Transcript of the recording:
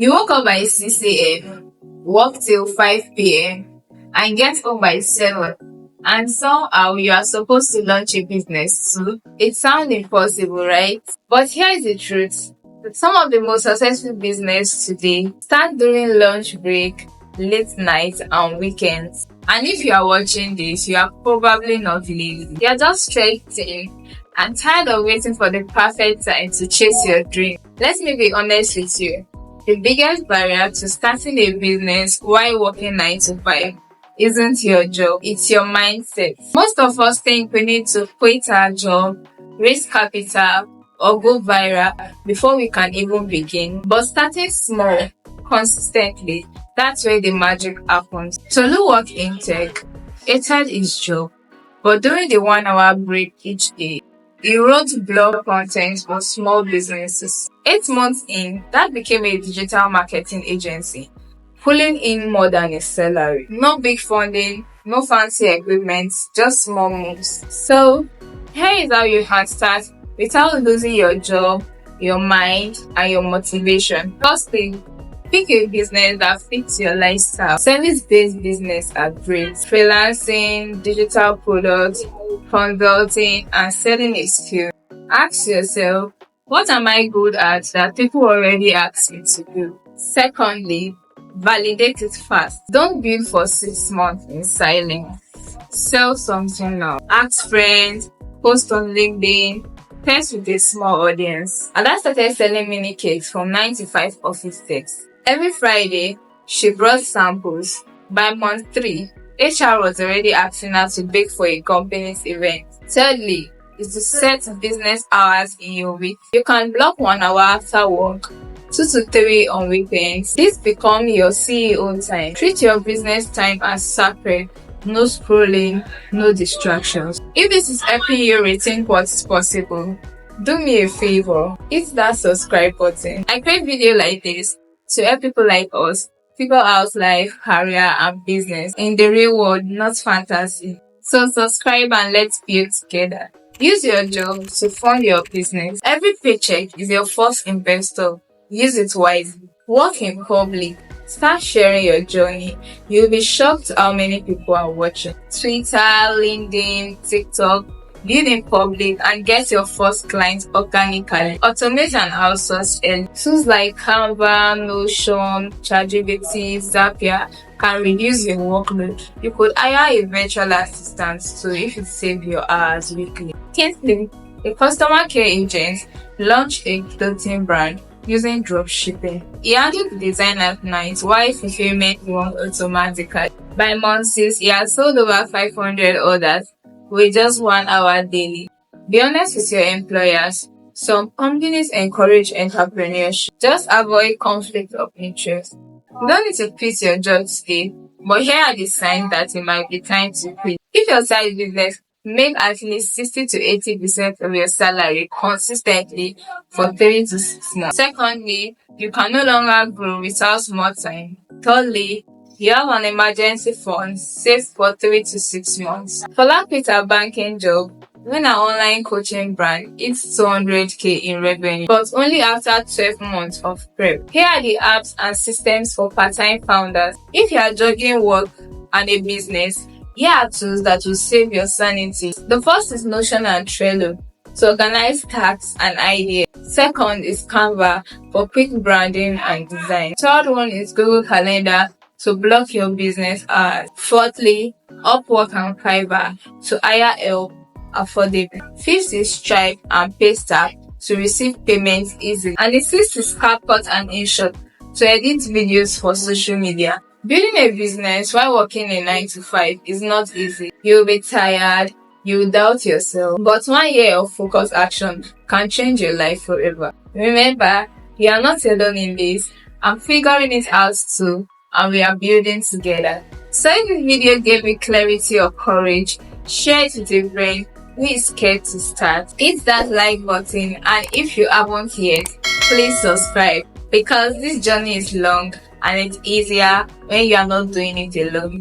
You woke up by 6 a.m., work till 5 p.m., and get home by 7. And somehow you are supposed to launch a business too. It sounds impossible, right? But here is the truth. Some of the most successful business today start during lunch break, late nights, and weekends. And if you are watching this, you are probably not lazy. You are just stressed in and tired of waiting for the perfect time to chase your dream. Let me be honest with you. The biggest barrier to starting a business while working 9 to 5 isn't your job, it's your mindset. Most of us think we need to quit our job, raise capital, or go viral before we can even begin. But starting small, consistently, that's where the magic happens. Tolu work in tech, hated his job, but during the 1 hour break each day, he wrote blog content for small businesses. 8 months in, that became a digital marketing agency, pulling in more than his salary. No big funding, no fancy equipment, just small moves. So, here is how you can start without losing your job, your mind, and your motivation. Firstly, pick a business that fits your lifestyle. Service-based business are great. Freelancing, digital products, consulting, and selling a skill. Ask yourself, what am I good at that people already ask me to do? Secondly, validate it fast. Don't build for 6 months in silence. Sell something now. Ask friends, post on LinkedIn, test with a small audience. And I started selling mini cakes from 95 office techs. Every Friday, she brought samples. By month 3, HR was already asking her to bake for a company's event. Thirdly, is to set business hours in your week. You can block 1 hour after work, 2 to 3 on weekends. This becomes your CEO time. Treat your business time as sacred. No scrolling, no distractions. If this is helping you rethink what's possible, do me a favor, hit that subscribe button. I create videos like this to help people like us figure out life, career, and business in the real world, not fantasy. So subscribe and let's build together. Use your job to fund your business. Every paycheck is your first investor. Use it wisely. Work in public. Start sharing your journey. You'll be shocked how many people are watching. Twitter, LinkedIn, TikTok. Build in public and get your first clients organically. Automate and outsource tools like Canva, Notion, ChatGPT, Zapier can reduce your workload. You could hire a virtual assistant too if it saves your hours weekly. Tenthly, a customer care agent launched a clothing brand using dropshipping. He handled the design at night while fulfillment run automatically. By month 6, he has sold over 500 orders with just 1 hour daily. Be honest with your employers. Some companies encourage entrepreneurship. Just avoid conflict of interest. You don't need to quit your job today, but here are the signs that it might be time to quit. If your side business make at least 60 to 80% of your salary consistently for 3 to 6 months. Secondly, you can no longer grow without more time. Thirdly, you have an emergency fund saved for 3 to 6 months. Fola quit her banking job when her online coaching brand hits 200k in revenue, but only after 12 months of prep. Here are the apps and systems for part-time founders. If you are juggling work and a business, here are tools that will save your sanity. The first is Notion and Trello to organize tasks and ideas. Second is Canva for quick branding and design. Third one is Google Calendar to block your business hours. Fourthly, Upwork and Fiverr to hire help affordably. Fifth is Stripe and Paystack to receive payments easily. And the sixth is CapCut and InShot to edit videos for social media. Building a business while working a 9 to 5 is not easy. You'll be tired, you'll doubt yourself, but 1 year of focused action can change your life forever. Remember, you are not alone in this. I'm figuring it out too, and we are building together. So if this video gave you clarity or courage, share it with a friend who is scared to start. Hit that like button, and if you haven't yet, please subscribe, because this journey is long and it's easier when you are not doing it alone.